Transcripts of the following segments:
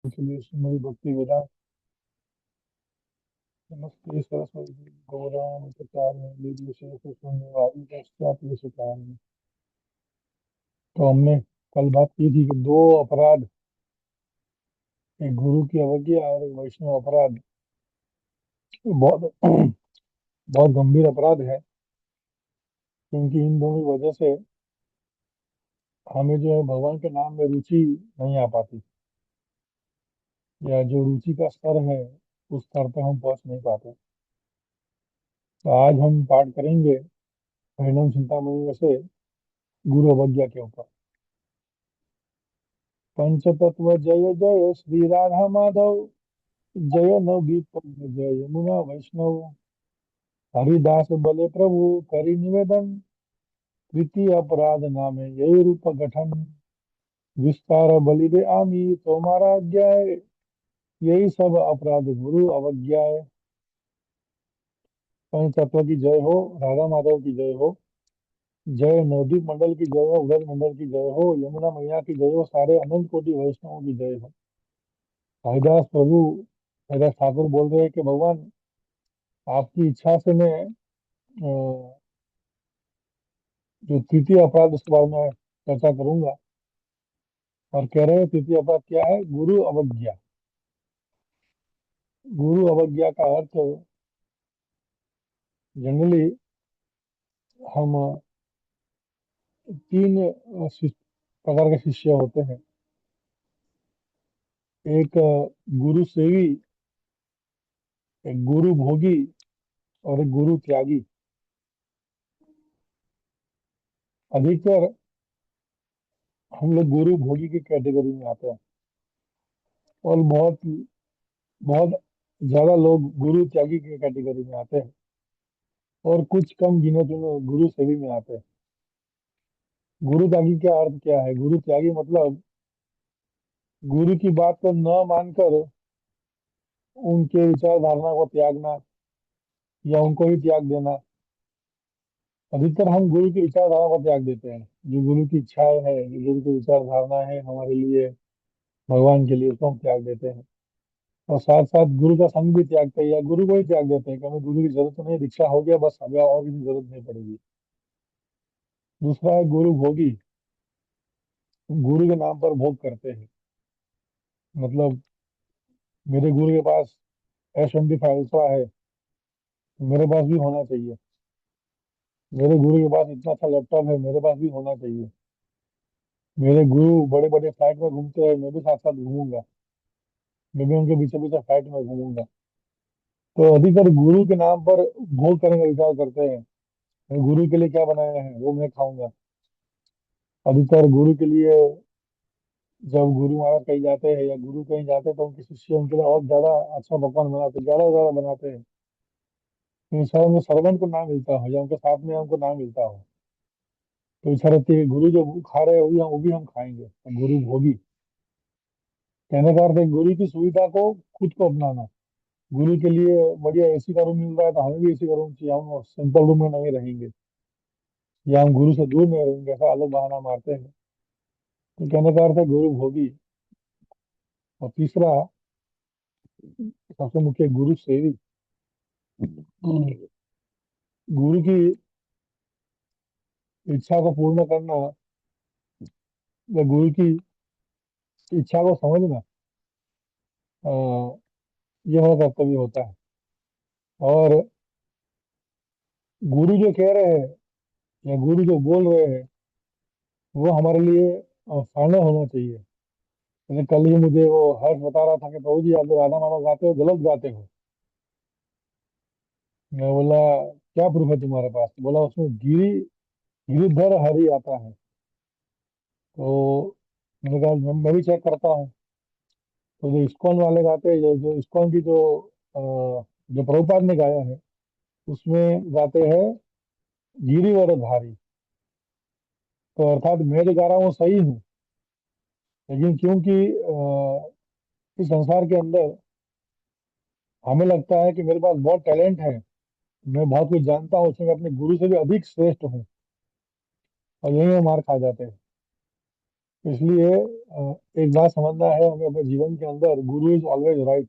के लिए श्रीमद् भक्ति वेदांत। नमस्ते सरस्वती गौराम प्रचार विशेष शून्यवादी पश्चात विषय। तो हमने कल बात की थी कि दो अपराध, एक गुरु की अवज्ञा और एक वैष्णव अपराध, बहुत बहुत गंभीर अपराध है, क्योंकि इन दोनों की वजह से हमें जो है भगवान के नाम में रुचि नहीं आ पाती, या जो रुचि का स्तर है उस स्तर पर हम पहुंच नहीं पाते। तो आज हम पाठ करेंगे हरिनाम चिंतामणि में से गुरु अवज्ञा के ऊपर। पंचतत्व जय जय श्री राधा माधव, जय नवगीत पंथ जय यमुना वैष्णव, हरिदास बले प्रभु करि निवेदन, तृतीय अपराध नामे यही रूप गठन, विस्तार बलि दे आमी तुम्हारा अज्ञाय, यही सब अपराध गुरु अवज्ञाय। पंचतत्व की जय हो, राधा माधव की जय हो, जय नवदीप मंडल की जय हो, व्रज मंडल की जय हो, यमुना मैया की जय हो, सारे अनंत कोटि वैष्णवों की जय हो। हरिदास प्रभु, हरिदास ठाकुर बोल रहे हैं कि भगवान, आपकी इच्छा से मैं जो तृतीय अपराध उसके बारे में चर्चा करूंगा। और कह रहे हैं तृतीय अपराध क्या है? गुरु अवज्ञा। गुरु अवज्ञा का अर्थ, जनरली हम तीन प्रकार के शिष्य होते हैं। एक गुरु सेवी, एक गुरु भोगी और एक गुरु त्यागी। अधिकतर हम लोग गुरु भोगी की कैटेगरी में आते हैं, और बहुत बहुत ज्यादा लोग गुरु त्यागी की कैटेगरी में आते हैं, और कुछ कम गिने चुने गुरु सेवी में आते हैं। गुरु त्यागी का अर्थ क्या है? गुरु त्यागी मतलब गुरु की बात को न मानकर उनके विचार धारणा को त्यागना, या उनको ही त्याग देना। अधिकतर हम गुरु की विचारधारा को त्याग देते हैं। जो गुरु की इच्छाएं है, जो गुरु की विचारधारणा है हमारे लिए, भगवान के लिए, उसको हम त्याग देते हैं। और साथ साथ गुरु का संग भी त्यागते हैं, या गुरु को ही त्याग देते हैं कि हमें गुरु की जरूरत तो नहीं, दीक्षा हो गया बस, हमें और किसी की जरूरत नहीं पड़ेगी। दूसरा है गुरु भोगी। गुरु के नाम पर भोग करते हैं। मतलब मेरे गुरु के पास S25 अल्ट्रा है, मेरे पास भी होना चाहिए। मेरे गुरु के पास इतना अच्छा लैपटॉप है, मेरे पास भी होना चाहिए। मेरे गुरु बड़े बड़े फ्लाइट में घूमते हैं, मैं भी साथ साथ घूमूंगा, मैं भी उनके पीछे पीछे फ्लाइट में घूमूंगा। तो अधिकतर गुरु के नाम पर भोग करने का विचार करते हैं। मैं गुरु के लिए क्या बनाया है वो मैं खाऊंगा। अधिकतर गुरु के लिए, जब गुरु महाराज कहीं जाते हैं या गुरु कहीं जाते हैं, तो उनके शिष्य उनके लिए और ज्यादा अच्छा पकवान बनाते हैं, ज्यादा ज्यादा बनाते हैं। तो इच्छा उनके सर्वेंट को ना मिलता हो, या उनके साथ में हमको ना मिलता हो, तो इच्छा रहती है कि गुरु जो खा रहे हैं वो भी हम खाएंगे। तो गुरु भोगी कहने का अर्थ है गुरु की सुविधा को खुद को अपनाना। गुरु के लिए बढ़िया एसी का रूम मिल रहा है तो हमें भी एसी का रूम चाहिए, हम सिंपल रूम में नहीं रहेंगे, या हम गुरु से दूर नहीं रहेंगे, ऐसा अलग बहाना मारते हैं। तो कहने का अर्थ है गुरु भोगी। और तीसरा, सबसे मुख्य, गुरु सेवी। गुरु की इच्छा को पूर्ण करना, या गुरु की इच्छा को समझना, अ, ये हमारा कर्तव्य होता है। और गुरु जो कह रहे हैं या गुरु जो बोल रहे हैं वो हमारे लिए फाइनल होना चाहिए। जैसे कल ही मुझे वो हर्ष बता रहा था कि प्रभु जी आप जो राधा माधव गाते हो गलत गाते हो। मैं बोला क्या प्रूफ है तुम्हारे पास? तो बोला उसमें गिरी गिरिधर हरि आता है। तो मैंने कहा मैं भी चेक करता हूँ। तो जो इस्कॉन वाले गाते हैं, जो इस्कॉन की अ, जो प्रभुपाद ने गाया है, उसमें गाते हैं गिरिवरधारी। तो अर्थात मैं जो गा रहा हूँ वो सही हूँ, लेकिन क्योंकि इस संसार के अंदर हमें लगता है कि मेरे पास बहुत टैलेंट है, मैं बहुत कुछ जानता हूँ, उसमें मैं अपने गुरु से भी अधिक श्रेष्ठ हूँ, और यही हम मार खा जाते हैं। इसलिए एक बात समझना है हमें अपने जीवन के अंदर, guru is always right,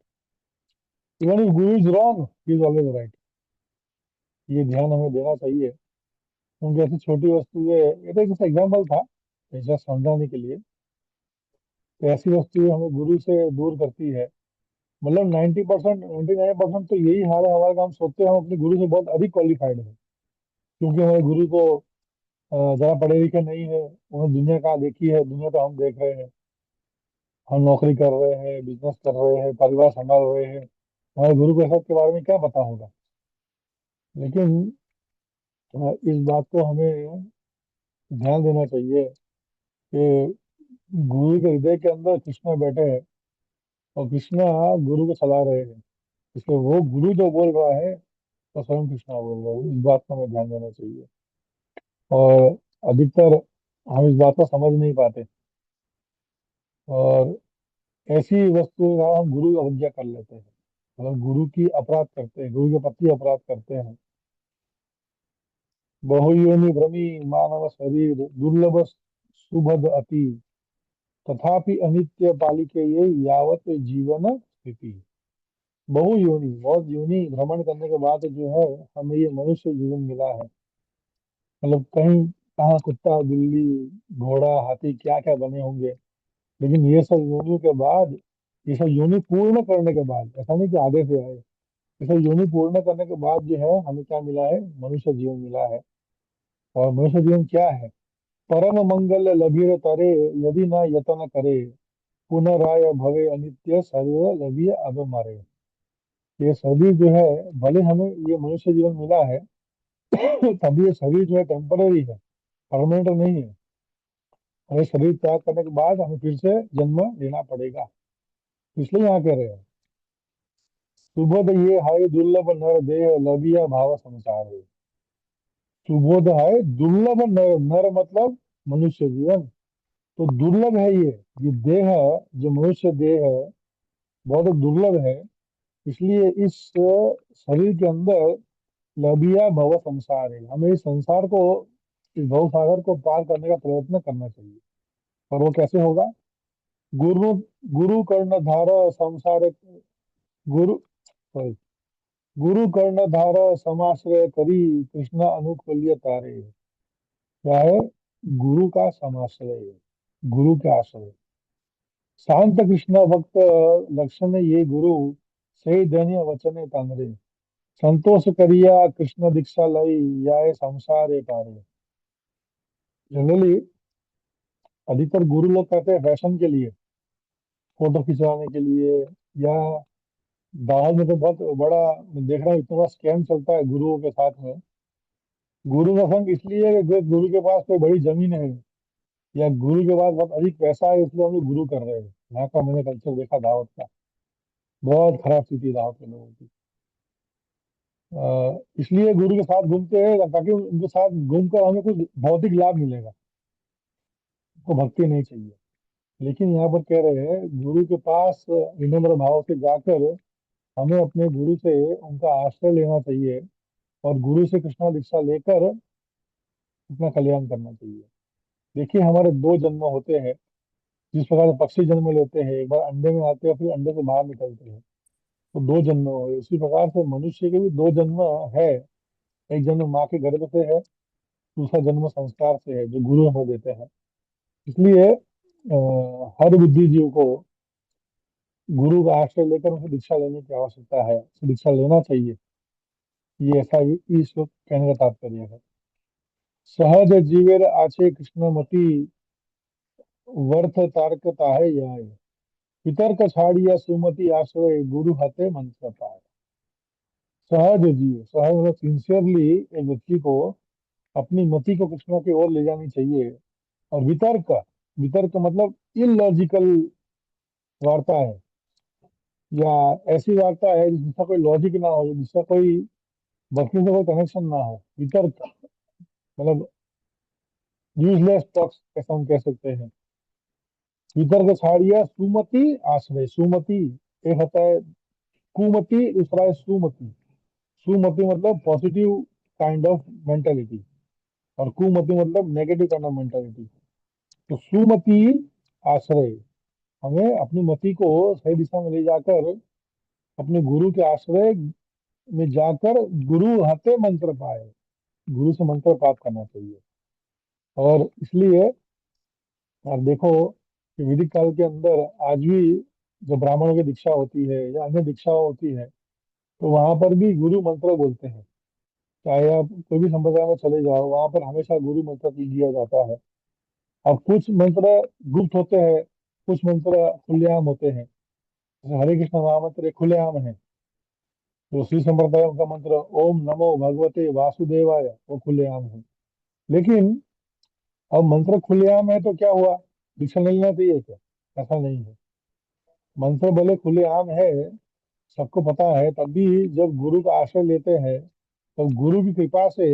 even if guru is wrong he is always right. ये ध्यान हमें देना चाहिए, क्योंकि ऐसी छोटी वस्तुएं, ये तो एक एग्जाम्पल था ऐसा समझाने के लिए, तो ऐसी वस्तुएं हमें गुरु से दूर करती है। मतलब 90%, 99% तो यही हाल है हमारा, काम सोचते हैं हम अपने गुरु से बहुत अधिक क्वालिफाइड है, क्योंकि हमारे गुरु को ज्यादा पढ़े लिखे नहीं है, उन्हें दुनिया कहाँ देखी है, दुनिया तो हम देख रहे हैं। हम नौकरी कर रहे हैं, बिजनेस कर रहे हैं, परिवार संभाल रहे हैं, हमारे गुरु को सब के बारे में क्या पता होगा। लेकिन इस बात को हमें ध्यान देना चाहिए कि गुरु के हृदय के अंदर कृष्णा बैठे हैं, और कृष्णा गुरु को चला रहे हैं। इसलिए वो गुरु जो बोल रहा है तो स्वयं कृष्णा बोल रहे हैं, इस बात को हमें ध्यान देना चाहिए। और अधिकतर हम इस बात को समझ नहीं पाते, और ऐसी वस्तुओं का हम गुरु अवज्ञा कर लेते हैं, मतलब गुरु की अपराध करते हैं, गुरु के प्रति अपराध करते हैं। बहुयोनि भ्रमी मानव शरीर, दुर्लभ सुभद अति, तथापि अनित्य पालिके ये यावत जीवन स्थिति। बहु योनि, बहुत योनि भ्रमण करने के बाद जो है हमें ये मनुष्य जीवन मिला है। मतलब कहीं कहाँ कुत्ता बिल्ली घोड़ा हाथी क्या क्या बने होंगे, लेकिन ये सब योनियों के बाद, ये सब योनि पूर्ण करने के बाद, ऐसा नहीं कि आगे से आए, ये सब योनि पूर्ण करने के बाद जो है हमें क्या मिला है, मनुष्य जीवन मिला है। और मनुष्य जीवन क्या है, परम मंगल लभिर तरे, यदि न यतन करे, पुनराय भवे अनित्य सर्व लभिय अब मरे। ये शरीर जो है, भले हमें ये मनुष्य जीवन मिला है, तभी ये शरीर जो है टेम्पररी है, परमानेंट नहीं है। हमें शरीर त्याग करने के बाद हमें फिर से जन्म लेना पड़ेगा। इसलिए यहाँ कह रहे हैं, सुबोध ये है दुर्लभ नर देह, लभिया भाव संसार है। सुबोध है दुर्लभ नर, नर मतलब मनुष्य जीवन, तो दुर्लभ है ये देह, जो मनुष्य देह है बहुत दुर्लभ है। इसलिए इस शरीर के अंदर लबिया भव संसार है, हमें इस संसार को, इस भव सागर को पार करने का प्रयत्न करना चाहिए। और वो कैसे होगा, गुरु, गुरु कर्णधार संसार, गुरु, सॉरी, गुरु कर्णधार समाश्रय करी, कृष्ण अनुकूल्य तारे। क्या है, गुरु का समाश्रय है, गुरु के आश्रय, शांत कृष्ण भक्त लक्षण ये गुरु, सही धन्य वचने तांद्रे, संतोष करिया कृष्ण दीक्षा लई, याय संसारे पारे। जनरली अधिकतर गुरु लोग कहते हैं फैशन के लिए, फोटो खिंचवाने के लिए, या दाहोद में तो बहुत बड़ा, मैं देख रहा हूँ इतना बड़ा स्कैम चलता है गुरुओं के साथ में। गुरु का संग इसलिए है कि गुरु के पास कोई बड़ी जमीन है, या गुरु के पास बहुत अधिक पैसा है, इसलिए हम लोग गुरु कर रहे हैं। यहाँ का मैंने कल्चर देखा दावत का, बहुत खराब स्थिति है दावत के लोगों की। इसलिए गुरु के साथ घूमते हैं ताकि उनके साथ घूमकर हमें कुछ भौतिक लाभ मिलेगा, को भक्ति नहीं चाहिए। लेकिन यहाँ पर कह रहे हैं गुरु के पास विनम्र भाव से जाकर हमें अपने गुरु से उनका आश्रय लेना चाहिए, और गुरु से कृष्णा दीक्षा लेकर अपना कल्याण करना चाहिए। देखिए हमारे दो जन्म होते हैं, जिस प्रकार से पक्षी जन्म लेते हैं, एक बार अंडे में आते हैं फिर अंडे से बाहर निकलते हैं, तो दो जन्म हुए। उसी प्रकार से मनुष्य के भी दो जन्म है, एक जन्म माँ के गर्भ से है, दूसरा जन्म संस्कार से है जो गुरु हमें देते हैं। इसलिए हर बुद्धिजीव को गुरु का आश्रय लेकर उसे दीक्षा लेने की आवश्यकता है, उसे दीक्षा लेना चाहिए। ये ऐसा ही इस कहने का तात्पर्य है। सहज जीवेर आछे कृष्णमति, वर्थ तारक ताहे जाए, वितर्क छाड़िया सुमति आश्रय, गुरु हते मंत्र पाए। सहज जीव, सहज मतलब सिंसियरली एक व्यक्ति को अपनी मति को कृष्ण की ओर ले जानी चाहिए। और वितर्क, वितर्क मतलब इलॉजिकल वार्ता है, या ऐसी वार्ता है जिसका कोई लॉजिक ना हो, जिसका कोई भक्ति से कोई कनेक्शन ना हो। वितर्क मतलब यूजलेस टॉक्स ऐसा हम कह सकते हैं। वितर्क छाड़िया सुमति आश्रय, सुमति एक होता है कुमति, दूसरा है सुमति। सुमति मतलब पॉजिटिव काइंड ऑफ मेंटेलिटी, और कुमति मतलब नेगेटिव काइंड ऑफ मेंटेलिटी। तो सुमति आश्रय, हमें अपनी मति को सही दिशा में ले जाकर अपने गुरु के आश्रय में जाकर गुरु हाथे मंत्र पाए, गुरु से मंत्र प्राप्त करना चाहिए। और इसलिए आप देखो कि वैदिक काल के अंदर आज भी जब ब्राह्मणों की दीक्षा होती है या अन्य दीक्षा होती है, तो वहां पर भी गुरु मंत्र बोलते हैं। चाहे आप कोई भी संप्रदाय में चले जाओ, वहां पर हमेशा गुरु मंत्र की दिया जाता है। अब कुछ मंत्र गुप्त होते हैं, कुछ मंत्र खुलेआम होते हैं। जैसे हरे कृष्ण महामंत्र एक खुलेआम है। तो श्री संप्रदाय का मंत्र ओम नमो भगवते वासुदेवाय, वो खुलेआम है। लेकिन अब मंत्र खुलेआम है तो क्या हुआ, दीक्षा नहीं लेना चाहिए क्या? ऐसा नहीं है। मंत्र भले खुलेआम है, सबको पता है, तब भी जब गुरु का आश्रय लेते हैं तब गुरु की कृपा से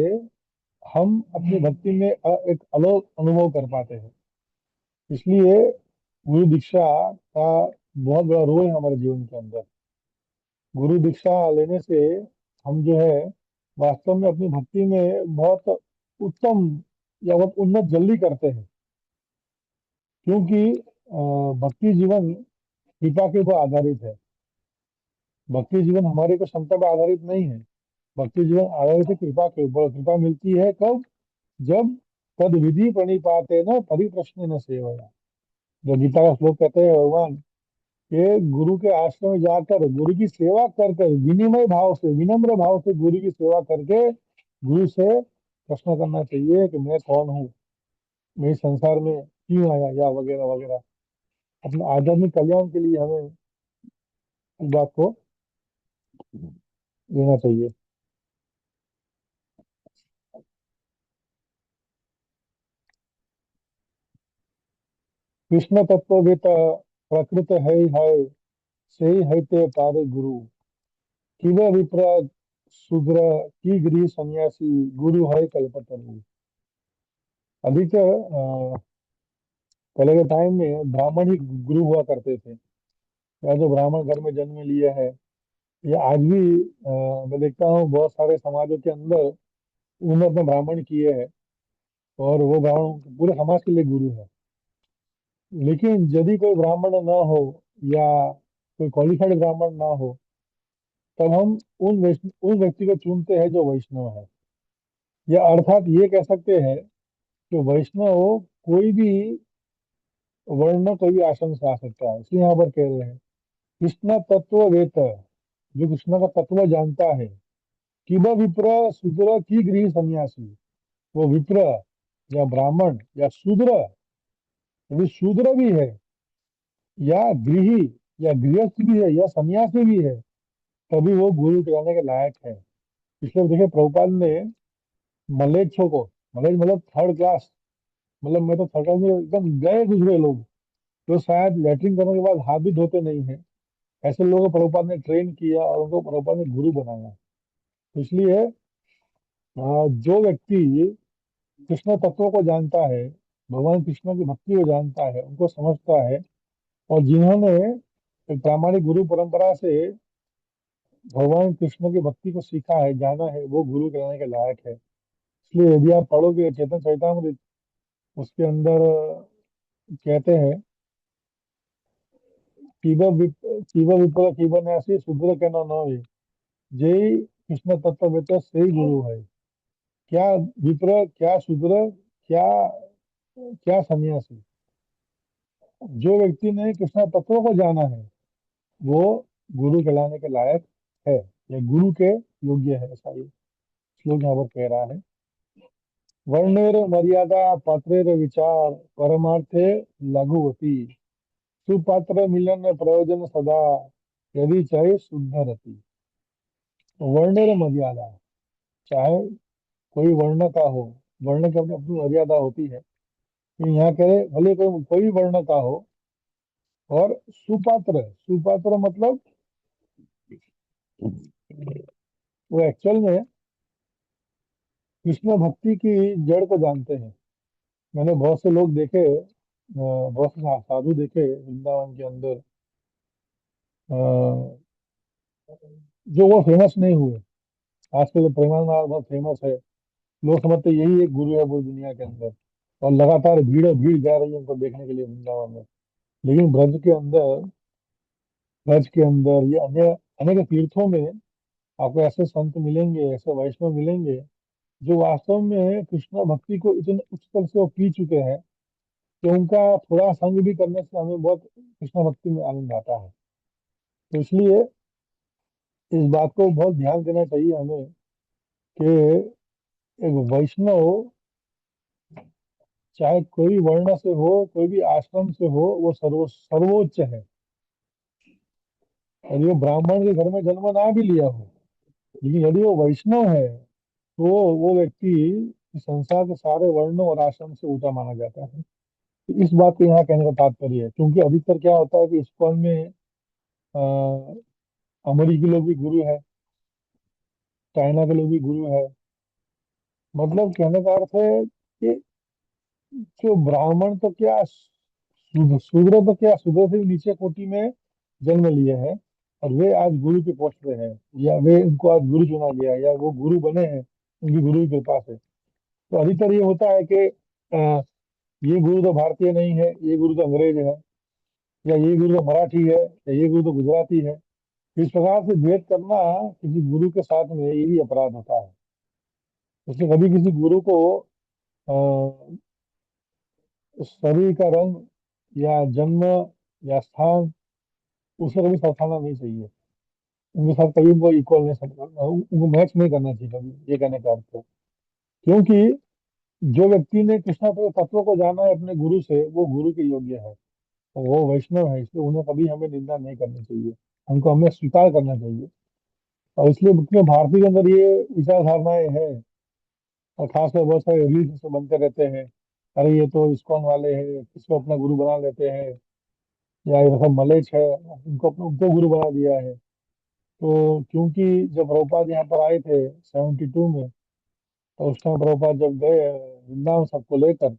हम अपनी भक्ति में एक अलग अनुभव कर पाते हैं। इसलिए गुरु दीक्षा का बहुत बड़ा रोल है हमारे जीवन के अंदर। गुरु दीक्षा लेने से हम जो है वास्तव में अपनी भक्ति में बहुत उत्तम या बहुत उन्नत जल्दी करते हैं। क्योंकि भक्ति जीवन कृपा के ऊपर आधारित है। भक्ति जीवन हमारे को क्षमता पर आधारित नहीं है। भक्ति जीवन आधारित है कृपा के ऊपर। कृपा मिलती है कब? जब तद विधि प्रणिपाते न परिप्रश्न न सेवया। जो गीता का श्लोक कहते हैं भगवान कि गुरु के आश्रम में जाकर गुरु की सेवा कर कर विनिमय भाव से, विनम्र भाव से गुरु की सेवा करके गुरु से प्रश्न करना चाहिए कि मैं कौन हूँ, मैं इस संसार में क्यों आया, या वगैरह वगैरह। अपने आध्यात्मिक कल्याण के लिए हमें इस बात को लेना चाहिए। कृष्ण तत्ववेत प्रकृत है से ही है ते पारे गुरु, किव विप्र शूद्र की गृह सन्यासी, गुरु है कल्पतरु। अधिकतर पहले के टाइम में ब्राह्मण ही गुरु हुआ करते थे, या जो ब्राह्मण घर में जन्म लिए है। ये आज भी मैं देखता हूँ बहुत सारे समाजों के अंदर उन्होंने अपने ब्राह्मण किए हैं, और वो ब्राह्मण पूरे समाज के लिए गुरु है। लेकिन यदि कोई ब्राह्मण ना हो या कोई क्वालिफाइड ब्राह्मण ना हो, तब हम उन व्यक्ति को चुनते हैं जो वैष्णव है। या अर्थात ये कह सकते हैं कि वैष्णव कोई भी वर्ण, कोई भी आश्रम से आ सकता है। इसलिए यहाँ पर कह रहे हैं कृष्ण तत्व वेत, जो कृष्ण का तत्व जानता है। कि वह विप्र शूद्र की गृह सन्यासी, वो विप्र या ब्राह्मण या शूद्र, यदि शूद्र भी है या गृही या गृहस्थ भी है या सन्यासी भी है, तभी वो गुरु कहलाने के लायक है। इसलिए देखिए प्रभुपाद ने मलेच्छों को, मलेच्छ मतलब थर्ड क्लास, मतलब मैं तो थर्ड क्लास में एकदम गए गुजरे लोग, जो शायद लैट्रिन करने के बाद हाथ भी धोते नहीं है, ऐसे लोगों को प्रभुपाद ने ट्रेन किया और उनको प्रभुपाद ने गुरु बनाया। तो इसलिए जो व्यक्ति कृष्ण तत्व को जानता है, भगवान कृष्ण की भक्ति को जानता है, उनको समझता है, और जिन्होंने एक प्रामाणिक गुरु परंपरा से भगवान कृष्ण की भक्ति को सीखा है, जाना है, वो गुरु कहलाने के लायक है। इसलिए यदि आप पढ़ोगे चेतन चरितामृत, उसके अंदर कहते हैं कीव विप्र कीव न्यासी शूद्र के न नोए, जय कृष्ण तत्व में तो सही गुरु है। क्या विप्र, क्या शूद्र, क्या क्या सन्यासी, जो व्यक्ति ने कृष्ण तत्व को जाना है वो गुरु कहलाने के लायक है, या गुरु के योग्य है। ऐसा ये श्लोक यहाँ पर कह रहा है। वर्णेर मर्यादा पात्रेर विचार, परमार्थे लघुवती, सुपात्र मिलन प्रयोजन सदा, यदि चाहे शुद्ध रति। वर्णेर मर्यादा, चाहे कोई वर्ण का हो, वर्ण की अपनी अपनी मर्यादा होती है। तो यहाँ कह रहे भले कोई कोई भी वर्ण का हो, और सुपात्र, सुपात्र मतलब वो एक्चुअल में कृष्ण भक्ति की जड़ को जानते हैं। मैंने बहुत से लोग देखे, बहुत से साधु देखे वृंदावन के अंदर, अ, जो वो फेमस नहीं हुए। आजकल तो प्रेमानंद बहुत फेमस है, लोग समझते यही एक गुरु है पूरी दुनिया के अंदर। और लगातार भीड़ भीड़ जा रही है उनको देखने के लिए वृंदावन में। लेकिन ब्रज के अंदर ये अन्य अनेक तीर्थों में आपको ऐसे संत मिलेंगे, ऐसे वैष्णव मिलेंगे जो वास्तव में कृष्ण भक्ति को इतने उच्च स्तर से वो पी चुके हैं कि उनका थोड़ा संग भी करने से हमें बहुत कृष्ण भक्ति में आनंद आता है। तो इसलिए इस बात को बहुत ध्यान देना चाहिए हमें कि एक वैष्णव चाहे कोई भी वर्ण से हो, कोई भी आश्रम से हो, वो सर्वोच्च है। यदि वो ब्राह्मण के घर में जन्म ना भी लिया हो, लेकिन यदि वो वैष्णव है तो वो व्यक्ति इस संसार के सारे वर्णों और आश्रम से ऊंचा माना जाता है। तो इस बात को यहाँ कहने का तात्पर्य है, क्योंकि अधिकतर क्या होता है कि इस्कॉन में अमेरिकी लोग भी गुरु है, चाइना के लोग भी गुरु है। मतलब कहने का अर्थ है कि जो ब्राह्मण तो क्या, शूद्र तो क्या, शूद्र से भी नीचे कोटि में जन्म लिए हैं और वे आज गुरु के पोस्ट पे हैं, या वे उनको आज गुरु चुना गया है, या वो गुरु बने हैं उनकी गुरु की कृपा से। तो अधिकतर ये होता है कि ये गुरु तो भारतीय नहीं है, ये गुरु तो अंग्रेज है, या ये गुरु तो मराठी है, या ये गुरु तो गुजराती है। इस प्रकार से भेद करना किसी गुरु के साथ में ये भी अपराध होता है। इसलिए कभी किसी गुरु को अ, शरीर का रंग या जन्म या स्थान उससे कभी सरखाना नहीं चाहिए। उनके साथ कभी वो इक्वल नहीं सकता, उनको मैच नहीं करना चाहिए कभी, ये कहने का अर्थ है। क्योंकि जो व्यक्ति ने कृष्णा तो तत्व को जाना है अपने गुरु से, वो गुरु के योग्य है, और वो वैष्णव है, इसलिए उन्हें कभी हमें निंदा नहीं करनी चाहिए, उनको हमें स्वीकार करना चाहिए। और इसलिए मुख्य भारतीय के अंदर ये विचारधारणाएं हैं, और खासकर बहुत सारे रील्स से बनते रहते हैं। अरे ये तो इस्कॉन वाले हैं, इसको अपना गुरु बना लेते हैं, या ये सब मलेच्छ है, उनको गुरु बना दिया है। तो क्योंकि जब प्रभुपाद यहाँ पर आए थे 72 में, तो उस टाइम प्रभुपाद जब गए वृंदावन सबको लेकर,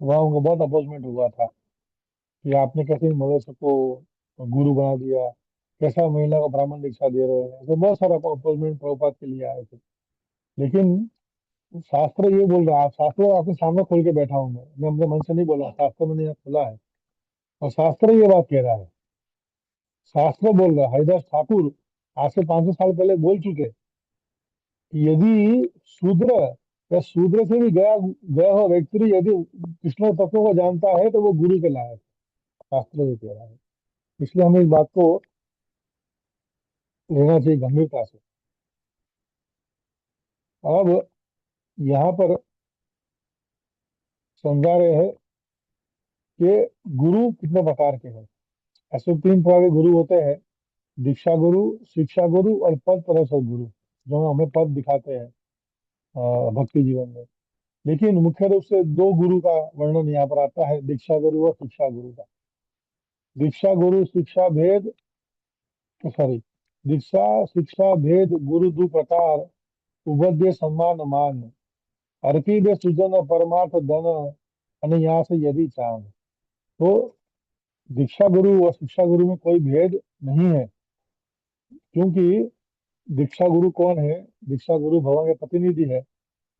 वहाँ उनको बहुत अपोजमेंट हुआ था कि आपने कैसे मवेश को गुरु बना दिया, कैसा महिला को ब्राह्मण दीक्षा दे रहे हैं, ऐसे बहुत सारा अपोजमेंट प्रभुपाद के लिए आए थे। लेकिन शास्त्र ये बोल रहा है, शास्त्र आपके सामने खोल के बैठा हूँ मैं अपने मन से नहीं बोला, शास्त्र मैंने यहाँ खोला है और शास्त्र ये बात कह रहा है। शास्त्र बोल रहा है, हरिदास ठाकुर आज से 500 साल पहले बोल चुके कि यदि शूद्र या शूद्र से भी गया गया हुआ व्यक्ति यदि कृष्ण तत्व को जानता है तो वो गुरु के लायक है। शास्त्र ये कह रहा है। इसलिए हमें इस बात को लेना चाहिए गंभीरता से। अब यहाँ पर समझा रहे हैं कि गुरु कितने प्रकार के हैं। ऐसे 3 प्रकार के गुरु होते हैं: दीक्षा गुरु, शिक्षा गुरु और पद प्रदर्शक गुरु, जो हमें पद दिखाते हैं भक्ति जीवन में। लेकिन मुख्य रूप से 2 गुरु का वर्णन यहाँ पर आता है, दीक्षा गुरु और शिक्षा गुरु का। दीक्षा गुरु शिक्षा भेद, सॉरी, दीक्षा शिक्षा भेद गुरु दु प्रकार, उभद्य सम्मान मान, अर्पी बे सुजन परमार्थ धन, अनयास यदि चान। तो दीक्षा गुरु और शिक्षा गुरु में कोई भेद नहीं है, क्योंकि दीक्षा गुरु कौन है? दीक्षा गुरु भगवान के प्रतिनिधि है,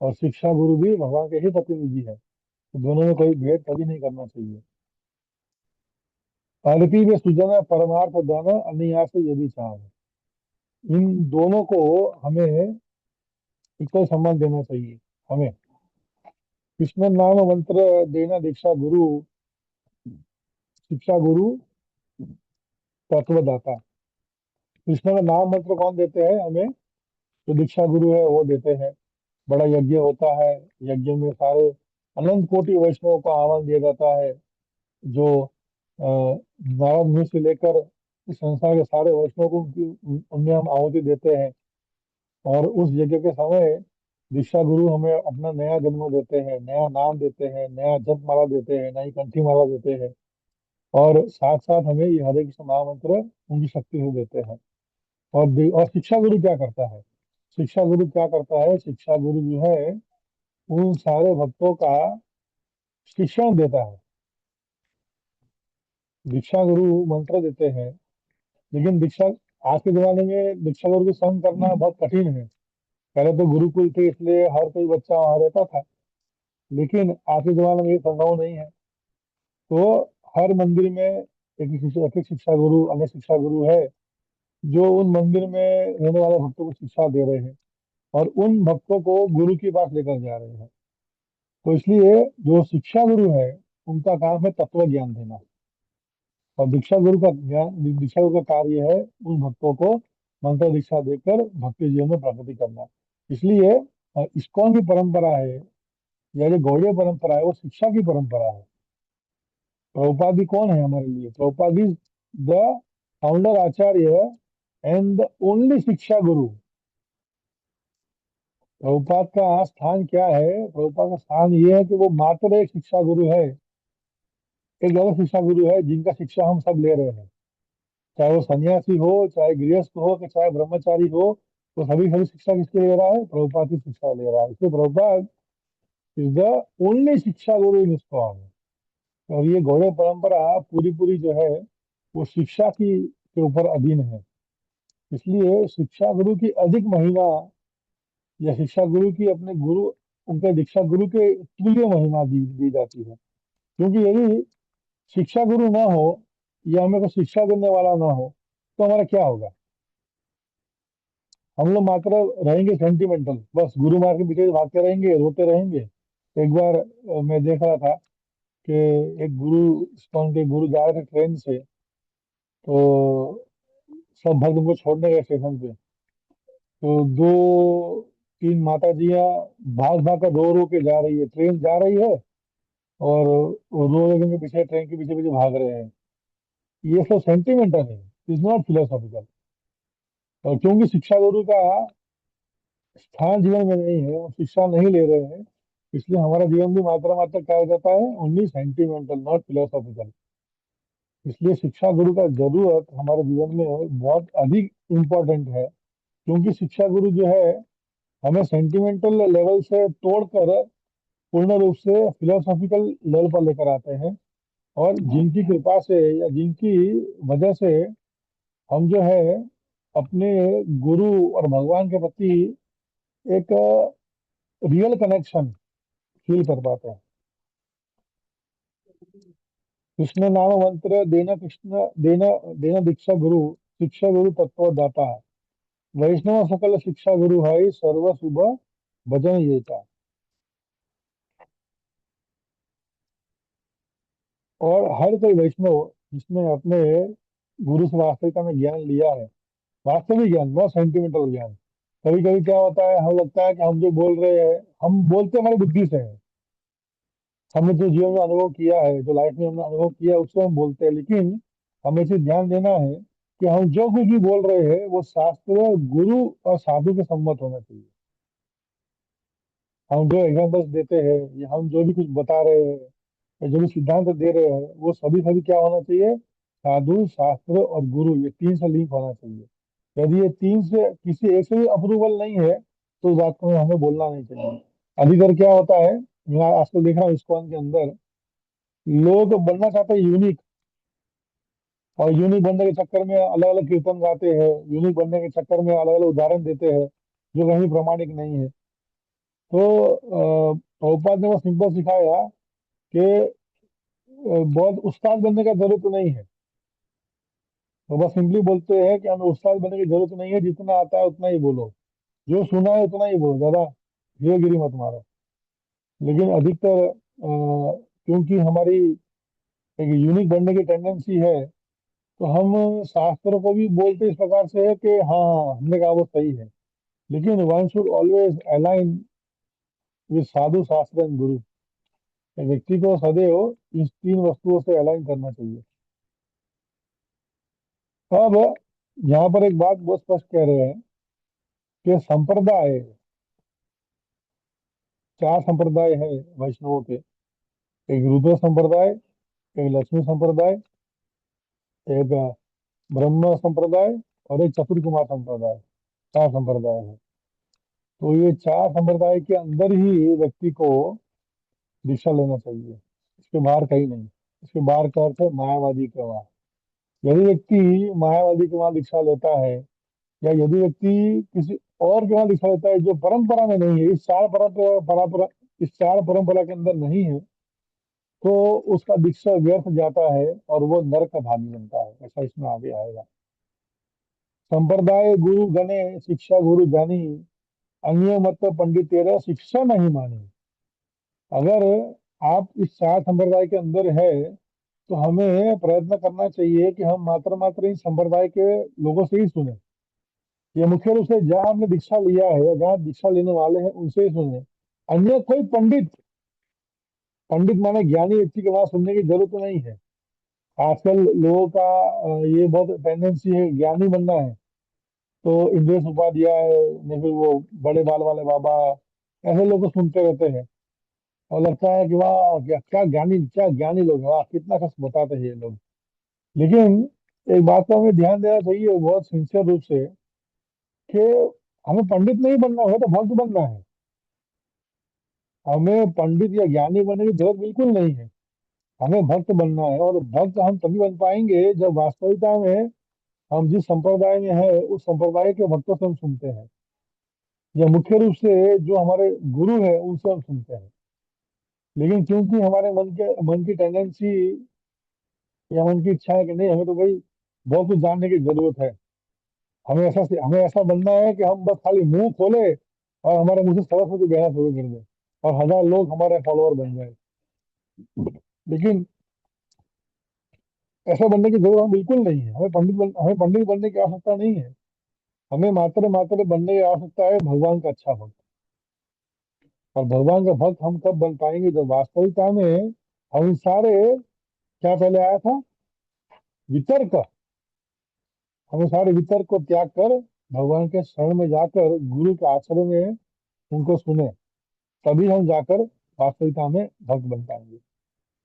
और शिक्षा गुरु भी भगवान के ही प्रतिनिधि है। तो दोनों में कोई भेद कभी नहीं करना चाहिए। अर्पी बे सुजन परमार्थ धन, अनयास यदि चान, इन दोनों को हमें इक्वल सम्मान देना चाहिए। हमें कृष्ण नाम मंत्र देना दीक्षा गुरु, शिक्षा गुरु तत्वदाता। कृष्ण का नाम मंत्र कौन देते हैं हमें? जो दीक्षा गुरु है वो देते हैं। बड़ा यज्ञ होता है, यज्ञ में सारे अनंत कोटि वैष्णवों को आह्वान दिया जाता है, जो नारद मुनि से लेकर इस संसार के सारे वैष्णव को उनमें हम आहुति देते हैं। और उस यज्ञ के समय दीक्षा गुरु हमें अपना नया जन्म देते हैं, नया नाम देते हैं, नया जप माला देते हैं, नई कंठी माला देते हैं, और साथ साथ हमें ये हरे कृष्ण महामंत्र उनकी शक्ति से देते हैं। और शिक्षा गुरु क्या करता है? शिक्षा गुरु क्या करता है? शिक्षा गुरु जो है उन सारे भक्तों का शिक्षण देता है। दीक्षा गुरु मंत्र देते हैं, लेकिन दीक्षा आज के जमाने में दीक्षा गुरु को संग करना बहुत कठिन है। पहले तो गुरुकुल थे, इसलिए हर कोई बच्चा वहां रहता था। लेकिन आज के जमाने में ये संभव नहीं है। तो हर मंदिर में एक एक शिक्षा गुरु, अन्य शिक्षा गुरु है, जो उन मंदिर में रहने वाले भक्तों को शिक्षा दे रहे हैं और उन भक्तों को गुरु के पास लेकर जा रहे हैं। तो इसलिए जो शिक्षा गुरु है, उनका काम है तत्व ज्ञान देना। और दीक्षा गुरु का कार्य है उन भक्तों को मंत्र दीक्षा देकर भक्ति जीवन में प्रगति करना। इसलिए इस्कॉन की परंपरा है, या जो गौड़ीय परंपरा है, वो शिक्षा की परंपरा है। प्रभुपाद जी कौन है हमारे लिए? Prabhupada ji the founder acharya and the only shiksha guru. Prabhupada का स्थान क्या है? प्रभुपाद का स्थान ये है कि वो मात्र एक शिक्षा गुरु है, एक ज्यादा शिक्षा गुरु है जिनका शिक्षा हम सब ले रहे हैं। चाहे वो सन्यासी हो, चाहे गृहस्थ हो, कि चाहे ब्रह्मचारी हो, तो सभी सभी शिक्षा किसके ले रहा है? प्रभुपाद की शिक्षा ले रहा है। इसलिए Prabhupada is the only shiksha Guru in ISKCON. और ये गौड़ीय परंपरा पूरी पूरी जो है वो शिक्षा की के ऊपर अधीन है। इसलिए शिक्षा गुरु की अधिक महिमा, या शिक्षा गुरु की अपने गुरु, उनके दीक्षा गुरु के तुल्य महिमा दी जाती है। क्योंकि यदि शिक्षा गुरु ना हो, या हमें को शिक्षा देने वाला ना हो, तो हमारा क्या होगा? हम लोग मात्र रहेंगे सेंटिमेंटल, बस गुरु मार के पीछे भागते रहेंगे, रोते रहेंगे। एक बार मैं देख रहा था कि एक गुरु, इस्कॉन के गुरु जा रहे थे ट्रेन से, तो सब भक्त उनको छोड़ने गए स्टेशन पे। तो दो तीन माता जियां भाग भाग कर रो रो के जा रही है, ट्रेन जा रही है, और वो रो रो के पीछे, ट्रेन के पीछे पीछे भाग रहे हैं। ये सब सेंटिमेंटल है, इज नॉट फिलोसॉफिकल। और क्योंकि शिक्षा गुरु का स्थान जीवन में नहीं है, वो शिक्षा नहीं ले रहे हैं, इसलिए हमारा जीवन भी मात्रा मात्र क्या हो जाता है? Only sentimental, not philosophical. इसलिए शिक्षा गुरु का जरूरत हमारे जीवन में बहुत अधिक इम्पोर्टेंट है। क्योंकि शिक्षा गुरु जो है, हमें सेंटिमेंटल लेवल से तोड़कर पूर्ण रूप से फिलोसॉफिकल लेवल पर लेकर आते हैं। और जिनकी कृपा से, या जिनकी वजह से हम जो है अपने गुरु और भगवान के प्रति एक रियल कनेक्शन फील कर पाते हैं। कृष्ण नाम मंत्र देना, कृष्ण देना, देना दीक्षा गुरु, शिक्षा गुरु तत्वदाता, वैष्णव सकल शिक्षा गुरु है, सर्व शुभ भजन येता। और हर कोई वैष्णव जिसने अपने गुरु से वास्तविकता में ज्ञान लिया है, वास्तविक ज्ञान, बहुत सेंटिमेंटल ज्ञान। कभी कभी क्या होता है, हम लगता है कि हम जो बोल रहे हैं, हम बोलते हमारी बुद्धि से है। हमने जो जीवन में अनुभव किया है, जो लाइफ में हमने अनुभव किया है, उसको हम बोलते हैं। लेकिन हमें इसे ध्यान देना है कि हम जो कुछ भी बोल रहे हैं वो शास्त्र, गुरु और साधु के सम्मत होना चाहिए। हम जो एग्जाम्पल्स देते हैं, या हम जो भी कुछ बता रहे हैं, या जो भी सिद्धांत दे रहे हैं, वो सभी सभी क्या होना चाहिए? साधु, शास्त्र और गुरु, ये तीन से लिंक होना चाहिए। यदि ये तीन से किसी एक से भी अप्रूवल नहीं है, तो उस बात को हमें बोलना नहीं चाहिए। अधिकतर क्या होता है, मैं आजकल देख रहा हूँ इस्कॉन के अंदर, लोग बनना चाहते हैं यूनिक, और यूनिक बनने के चक्कर में अलग अलग कीर्तन गाते हैं, यूनिक बनने के चक्कर में अलग अलग उदाहरण देते हैं जो कहीं प्रमाणिक नहीं है। तो प्रभुपाद ने वो सिंपल सिखाया कि बहुत उस्ताद बनने का जरूरत नहीं है। तो बस सिंपली बोलते हैं कि हमें उस्ताद बनने की जरूरत नहीं है, जितना आता है उतना ही बोलो, जो सुना है उतना ही बोलो, ज्यादा हीरोगिरी मत मारो। लेकिन अधिकतर क्योंकि हमारी एक यूनिक बनने की टेंडेंसी है, तो हम शास्त्रों को भी बोलते इस प्रकार से है कि हाँ हाँ, हमने कहा वो सही है। लेकिन one should always align with sadhu, shastra and गुरु। एक व्यक्ति को सदैव इस तीन वस्तुओं से अलाइन करना चाहिए। अब यहाँ पर एक बात बहुत स्पष्ट कह रहे हैं कि संप्रदाय, चार संप्रदाय है वैष्णवों के। एक रुद्र संप्रदाय, एक लक्ष्मी संप्रदाय, एक ब्रह्म संप्रदाय, और एक चतुर कुमार संप्रदाय। चार संप्रदाय है। तो ये चार संप्रदाय के अंदर ही व्यक्ति को दीक्षा लेना चाहिए, इसके बाहर कहीं नहीं। इसके बाहर का अर्थ है मायावादी के वहां। यदि व्यक्ति मायावादी के वहां दीक्षा लेता है, या यदि व्यक्ति किसी और के वहां दीक्षा लेता है जो परंपरा में नहीं है, इस चार परंपरा इस चार परंपरा के अंदर नहीं है, तो उसका दीक्षा व्यर्थ जाता है और वो नरक का भागी बनता है, ऐसा इसमें आगे आएगा। संप्रदाय गुरु गणे, शिक्षा गुरु जानी, अन्य मत पंडित तेरा शिक्षा नहीं मानी। अगर आप इस चार संप्रदाय के अंदर है, तो हमें प्रयत्न करना चाहिए कि हम मात्र मात्र इन संप्रदाय के लोगों से ही सुने। ये मुख्य रूप से जहाँ हमने दीक्षा लिया है या जहाँ दीक्षा लेने वाले हैं उनसे ही सुने। अन्य कोई पंडित, पंडित माने ज्ञानी व्यक्ति के वहां सुनने की जरूरत नहीं है। आजकल लोगों का ये बहुत टेंडेंसी है ज्ञानी बनना है, तो इंद्रेश उपाध्याय, नहीं फिर वो बड़े बाल वाले बाबा, ऐसे लोग को सुनते रहते हैं और लगता है कि वाह क्या क्या ज्ञानी, क्या ज्ञानी लोग हैं, वाह कितना कुछ बताते हैं ये लोग। लेकिन एक बात को हमें ध्यान देना चाहिए बहुत सिंसियर रूप से, कि हमें पंडित नहीं बनना है, तो भक्त बनना है। हमें पंडित या ज्ञानी बनने की जरूरत बिल्कुल नहीं है, हमें भक्त बनना है। और भक्त हम तभी बन पाएंगे जब वास्तविकता में हम जिस संप्रदाय में है उस संप्रदाय के भक्तों से हम सुनते हैं, या मुख्य रूप से जो हमारे गुरु है उनसे हम सुनते हैं। लेकिन क्योंकि हमारे मन की टेंडेंसी या मन की इच्छा है कि नहीं, हमें तो भाई बहुत कुछ जानने की जरूरत है, हमें ऐसा बनना है कि हम बस खाली मुंह खोले और हमारे मुंह से सरस्वती बहना शुरू कर दे और 1,000 लोग हमारे फॉलोअर बन जाए। लेकिन ऐसा बनने की जरूरत हमें बिल्कुल नहीं है। हमें पंडित बनने की आवश्यकता नहीं है। हमें मात्र मात्र बनने की आवश्यकता है भगवान का अच्छा भक्त। और भगवान का भक्त हम कब बन पाएंगे जब वास्तविकता में हम इन सारे, क्या पहले आया था, वितर्क, हमें सारे वितर्क को त्याग कर भगवान के शरण में जाकर गुरु के आश्रय में उनको सुने, तभी हम जाकर वास्तविकता में भक्त बन पाएंगे।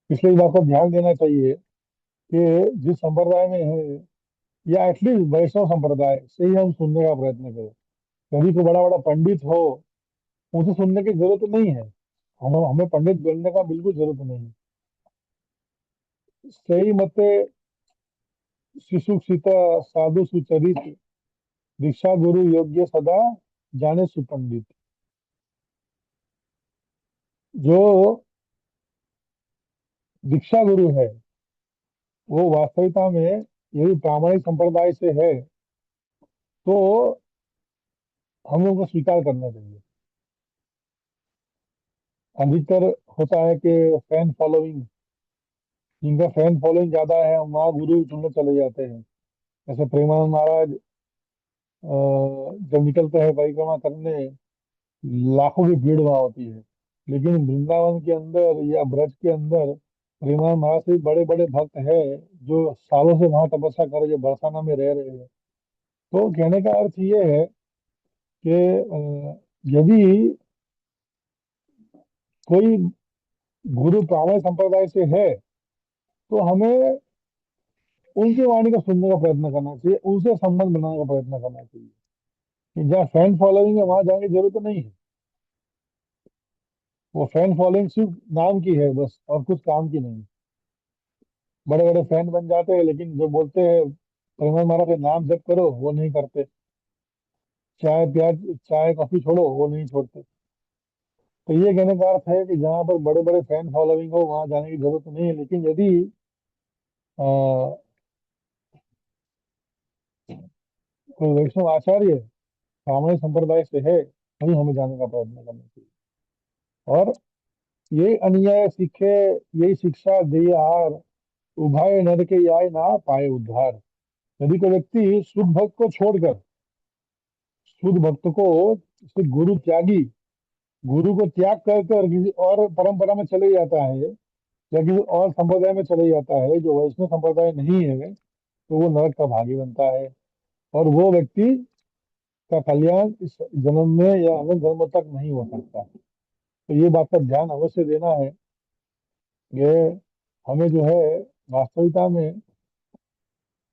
इसलिए इस बात पर ध्यान देना चाहिए कि जिस संप्रदाय में है, या एटलीस्ट वैष्णव संप्रदाय से ही हम सुनने का प्रयत्न करें। कभी कोई बड़ा बड़ा पंडित हो, उनसे सुनने की जरूरत नहीं है। हमें हमें पंडित बनने का बिल्कुल जरूरत नहीं है। सही मते शिशुक्षित साधु सुचरित, दीक्षा गुरु योग्य सदा जाने सुपंडित। जो दीक्षा गुरु है वो वास्तविकता में यदि प्रामाणिक संप्रदाय से है, तो हम लोग को स्वीकार करना चाहिए। अधिकतर होता है कि फैन फॉलोइंग, जिनका फैन फॉलोइंग ज्यादा है हम वहाँ गुरु चुनने चले जाते हैं। जैसे प्रेमानंद महाराज जब निकलते हैं परिक्रमा करने, लाखों की भीड़ वहां होती है। लेकिन वृंदावन के अंदर या ब्रज के अंदर प्रेमानंद महाराज से बड़े बड़े भक्त हैं जो सालों से वहां तपस्या कर रहे, जो बरसाना में रह रहे हैं। तो कहने का अर्थ ये है कि यदि कोई गुरु प्रामाणिक संप्रदाय से है, तो हमें उनकी वाणी को सुनने का प्रयत्न करना चाहिए, उनसे संबंध बनाने का प्रयत्न करना चाहिए। कि जहाँ फैन फॉलोइंग है वहां जाने की जरूरत नहीं है। वो फैन फॉलोइंग सिर्फ नाम की है बस, और कुछ काम की नहीं। बड़े बड़े फैन बन जाते हैं, लेकिन जो बोलते हैं प्रेम महाराज के नाम जप करो वो नहीं करते, चाय प्याज चाय कॉफी छोड़ो वो नहीं छोड़ते। तो ये कहने का अर्थ है कि जहाँ पर बड़े बड़े फैन फॉलोइंग हो वहां जाने की जरूरत नहीं है। लेकिन यदि अ, कोई वैष्णव आचार्य ब्राह्मण संप्रदाय से है, वही हमें जाने का प्रयत्न करना चाहिए। और ये अन्याय सीखे, यही शिक्षा दे हार, उभाए नर के आय ना पाए उद्धार। यदि कोई व्यक्ति शुद्ध भक्त को छोड़कर, शुद्ध भक्त को, शुद्ध गुरु त्यागी, गुरु को त्याग कर कर किसी और परंपरा में चले जाता है या किसी और संप्रदाय में चले जाता है जो वैष्णव संप्रदाय नहीं है, तो वो नरक का भागी बनता है। और वो व्यक्ति का कल्याण इस जन्म में या अनंत जन्म तक नहीं हो सकता। तो ये बात का ध्यान अवश्य देना है कि हमें जो है वास्तविकता में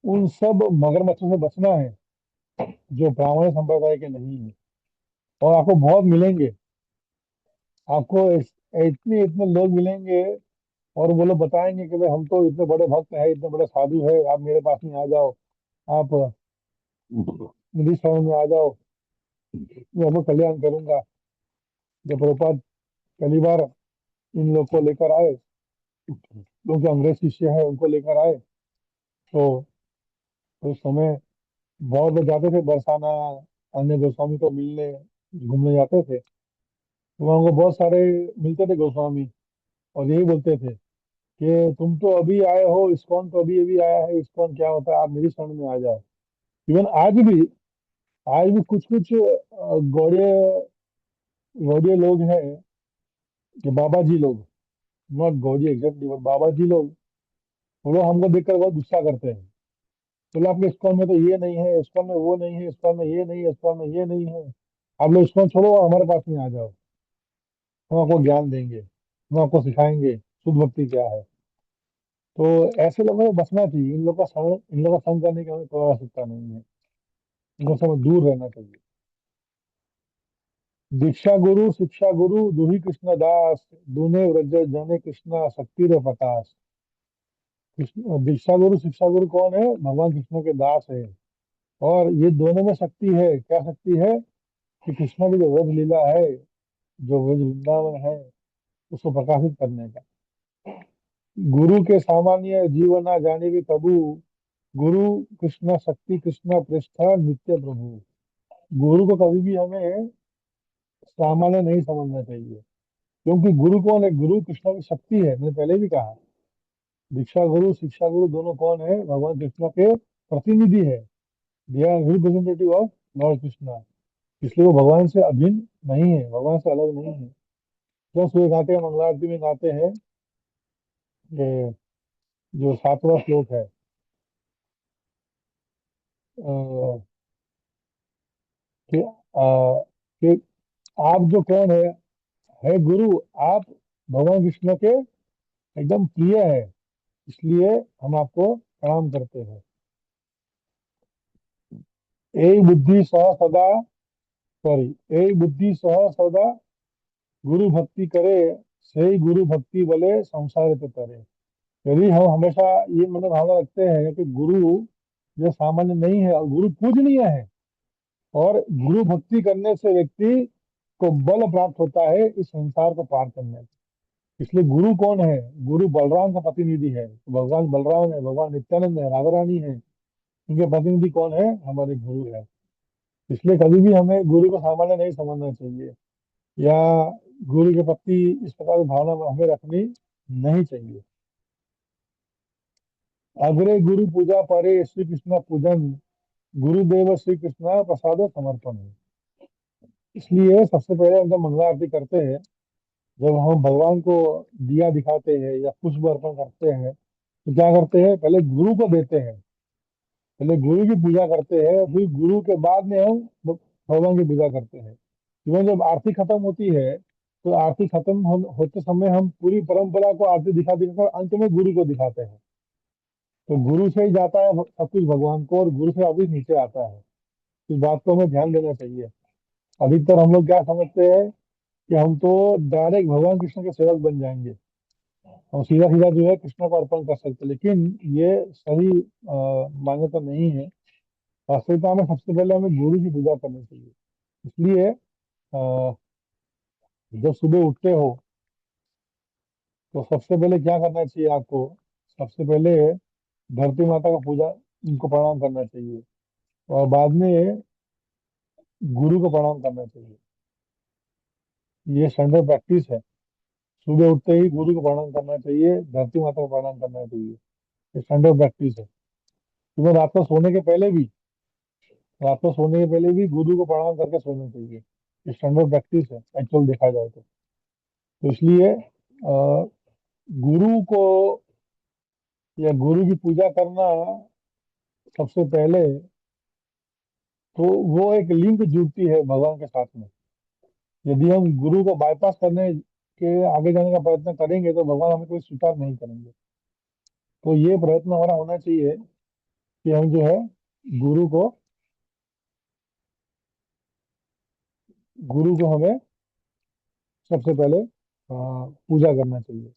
उन सब मगरमच्छों से बचना है जो ब्राह्मण संप्रदाय के नहीं है। और आपको बहुत मिलेंगे, आपको इतने इतने लोग मिलेंगे, और वो लोग बताएंगे कि भाई हम तो इतने बड़े भक्त हैं, इतने बड़े साधु है, आप मेरे पास में आ जाओ, आप मेरी शरण में आ जाओ, मैं आपको कल्याण करूंगा। जब प्रभुपाद पहली बार इन लोग को लेकर आए, जो कि अंग्रेज शिष्य है उनको लेकर आए। तो उस समय बहुत लोग जाते थे बरसाना, अन्य गोस्वामी को मिलने, घूमने जाते थे। तो वहाँ को बहुत सारे मिलते थे गोस्वामी, और यही बोलते थे कि तुम तो अभी आए हो, इस्कॉन तो अभी अभी आया है, इस्कॉन क्या होता है, आप मेरी शरण में आ जाओ। इवन आज भी कुछ कुछ गौड़ीय गौड़ीय लोग हैं, कि बाबा जी लोग, नॉट गौड़ीय एग्जैक्टली, बट बाबा जी लोग, वो लोग हमको देखकर बहुत गुस्सा करते हैं। बोले आपके इस्कॉन में तो ये नहीं है, इस्कॉन में वो नहीं है, इस्कॉन में ये नहीं है, इस्कॉन में ये नहीं है, आप लोग इस्कॉन छोड़ो और हमारे पास में आ जाओ, हम आपको ज्ञान देंगे, हम आपको सिखाएंगे शुद्ध भक्ति क्या है। तो ऐसे लोगों को बचना चाहिए, इन लोगों का संग करने की हमें कोई आवश्यकता नहीं है, इनको सब दूर रहना चाहिए। दीक्षा गुरु शिक्षा गुरु दुही कृष्ण दास, दूने व्रज जने कृष्ण शक्ति रे प्रकाश। कृष्ण दीक्षा गुरु शिक्षा गुरु कौन है? भगवान कृष्ण के दास है। और ये दोनों में शक्ति है, क्या शक्ति है? कि कृष्ण की जो व्रज लीला है, जो व्रज वृंदावन है, उसको प्रकाशित करने का। गुरु के सामान्य जीवना जाने भी कबू, गुरु कृष्ण शक्ति कृष्ण पृष्ठ नित्य प्रभु। गुरु को कभी भी हमें सामान्य नहीं समझना चाहिए, क्योंकि गुरु कौन है? गुरु कृष्ण की शक्ति है, मैंने पहले भी कहा। दीक्षा गुरु शिक्षा गुरु दोनों कौन है? भगवान कृष्ण के प्रतिनिधि है। They are representative of lord Krishna. इसलिए वो भगवान से अभिन्न नहीं है, भगवान से अलग नहीं है। जो सुबह गाते हैं, मंगला आरती में गाते हैं, ये जो सातवां श्लोक है, अ, कि कि आप जो कौन है गुरु, आप भगवान कृष्ण के एकदम प्रिय है, इसलिए हम आपको प्रणाम करते हैं। एक बुद्धि सह सदा, सॉरी, एक बुद्धि सह सदा गुरु भक्ति करे, सही गुरु भक्ति बोले संसार पे तरे। यदि हम हमेशा ये मतलब भावना रखते हैं कि गुरु जो सामान्य नहीं है और गुरु पूजनीय है, और गुरु भक्ति करने से व्यक्ति को बल प्राप्त होता है इस संसार को पार करने में। इसलिए गुरु कौन है? गुरु बलराम का प्रतिनिधि है, तो भगवान बलराम है, भगवान नित्यानंद है, राधा रानी है, इनके प्रतिनिधि कौन है? हमारे गुरु है। इसलिए कभी भी हमें गुरु को सामान्य नहीं समझना चाहिए, या गुरु के प्रति इस प्रकार की भावना हमें रखनी नहीं चाहिए। अग्रे गुरु पूजा परे श्री कृष्ण पूजन, गुरुदेव श्री कृष्ण प्रसाद समर्पण है। इसलिए सबसे पहले हम जब मंगला आरती करते हैं, जब हम भगवान को दिया दिखाते हैं या पुष्प अर्पण करते हैं, तो क्या करते हैं? पहले गुरु को देते हैं, पहले गुरु की पूजा करते हैं, फिर गुरु के बाद में हम भगवान की पूजा करते हैं। इवन जब आरती खत्म होती है, तो आरती खत्म होते समय हम पूरी परंपरा को आरती दिखा दिखाकर अंत में गुरु को दिखाते हैं। तो गुरु से ही जाता है सब कुछ भगवान को, और गुरु से वापिस नीचे आता है। इस बात को हमें ध्यान देना चाहिए। अधिकतर हम लोग क्या समझते हैं कि हम तो डायरेक्ट भगवान कृष्ण के सेवक बन जाएंगे, हम सीधा सीधा जो है कृष्ण को अर्पण कर सकते हैं, लेकिन ये सही मान्यता नहीं है। वास्तविकता में सबसे पहले हमें गुरु की पूजा करनी चाहिए। इसलिए जब सुबह उठते हो, तो सबसे पहले क्या करना चाहिए आपको? सबसे पहले धरती माता का पूजा, उनको प्रणाम करना चाहिए, और बाद में गुरु को प्रणाम करना चाहिए। ये स्टैंडर्ड प्रैक्टिस है। सुबह उठते ही गुरु को प्रणाम करना चाहिए, धरती माता को प्रणाम करना चाहिए। ये स्टैंडर्ड प्रैक्टिस है। सुबह रात को सोने के पहले भी गुरु को प्रणाम करके सोना चाहिए। ये स्टैंडर्ड प्रैक्टिस है, एक्चुअल देखा जाए तो इसलिए गुरु को या गुरु की पूजा करना, सबसे पहले तो वो एक लिंक जुड़ती है भगवान के साथ में। यदि हम गुरु को बाईपास करने के आगे जाने का प्रयत्न करेंगे, तो भगवान हमें कोई स्वीकार नहीं करेंगे। तो ये प्रयत्न हमारा होना चाहिए कि हम जो है गुरु को गुरु को हमें सबसे पहले पूजा करना चाहिए।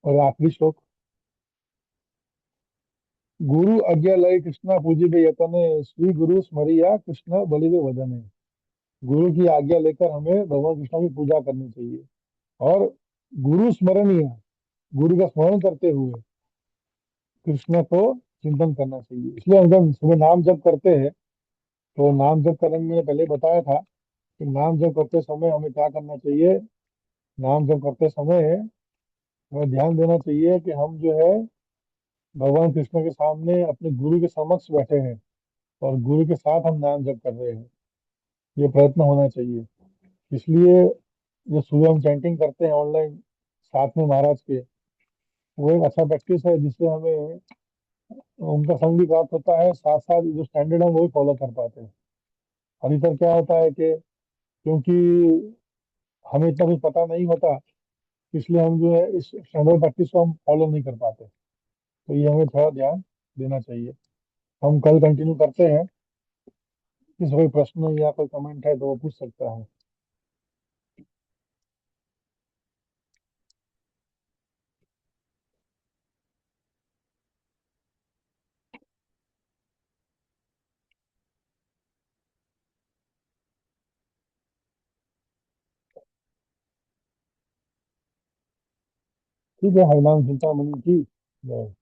और आखिरी श्लोक, गुरु आज्ञा लय कृष्ण पूजिबे यतने, श्री गुरु स्मरिया कृष्ण बलिवे वदने। गुरु की आज्ञा लेकर हमें भगवान कृष्ण की पूजा करनी चाहिए। और गुरु स्मरणीय, गुरु का स्मरण करते हुए कृष्ण को चिंतन करना चाहिए। इसलिए हम जब सुबह नाम जप करते हैं, तो नाम जप करने में मैंने पहले ही बताया था कि नाम जप करते समय हमें क्या करना चाहिए। नाम जप करते समय हमें ध्यान देना चाहिए कि हम जो है भगवान कृष्ण के सामने अपने गुरु के समक्ष बैठे हैं और गुरु के साथ हम नाम जप कर रहे हैं। ये प्रयत्न होना चाहिए। इसलिए जो सुबह हम चैंटिंग करते हैं ऑनलाइन साथ में महाराज के, वो एक अच्छा प्रैक्टिस है, जिससे हमें उनका संग भी प्राप्त होता है, साथ साथ जो स्टैंडर्ड है वो भी फॉलो कर पाते हैं। अधिकतर क्या होता है कि क्योंकि हमें इतना कुछ पता नहीं होता, इसलिए हम जो है इस स्टैंडर्ड प्रैक्टिस को हम फॉलो नहीं कर पाते। तो ये हमें थोड़ा ध्यान देना चाहिए। हम कल कंटिन्यू करते हैं। किसी कोई प्रश्न या कोई कमेंट है तो वो पूछ सकता है। ठीक है, हरिनाम चिंतामणि की जय।